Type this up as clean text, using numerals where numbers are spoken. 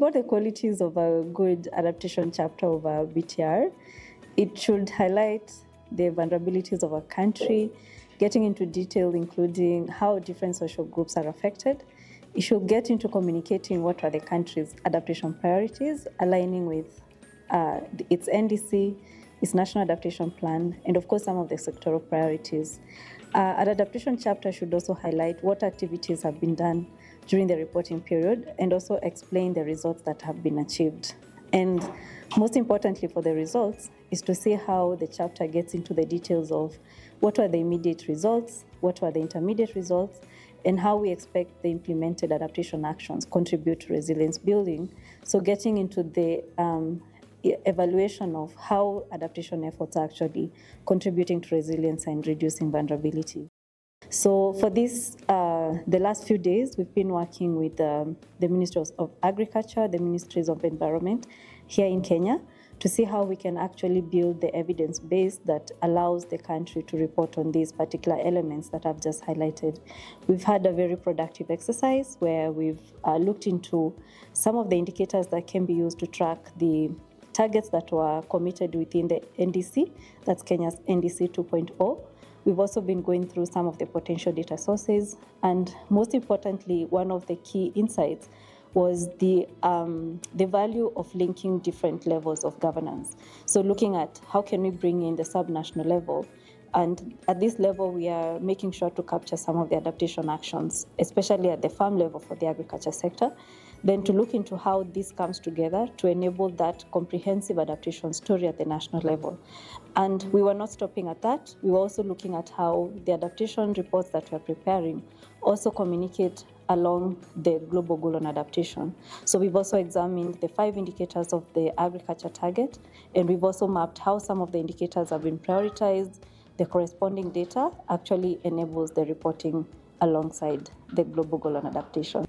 about the qualities of a good adaptation chapter of a BTR, it should highlight the vulnerabilities of a country, getting into detail including how different social groups are affected. It should get into communicating what are the country's adaptation priorities, aligning with its NDC, its National Adaptation Plan, and of course some of the sectoral priorities. An adaptation chapter should also highlight what activities have been done during the reporting period and also explain the results that have been achieved. And most importantly for the results is to see how the chapter gets into the details of what were the immediate results, what were the intermediate results, and how we expect the implemented adaptation actions contribute to resilience building. So getting into the evaluation of how adaptation efforts are actually contributing to resilience and reducing vulnerability. So for this, the last few days, we've been working with the Ministries of Agriculture, the Ministries of Environment here in Kenya to see how we can actually build the evidence base that allows the country to report on these particular elements that I've just highlighted. We've had a very productive exercise where we've looked into some of the indicators that can be used to track the targets that were committed within the NDC, that's Kenya's NDC 2.0. We've also been going through some of the potential data sources, and most importantly, one of the key insights was the value of linking different levels of governance. So looking at how can we bring in the subnational level, and at this level we are making sure to capture some of the adaptation actions, especially at the farm level for the agriculture sector, then to look into how this comes together to enable that comprehensive adaptation story at the national level. And we were not stopping at that. We were also looking at how the adaptation reports that we're preparing also communicate along the global goal on adaptation. So we've also examined the 5 indicators of the agriculture target, and we've also mapped how some of the indicators have been prioritized. The corresponding data actually enables the reporting alongside the global goal on adaptation.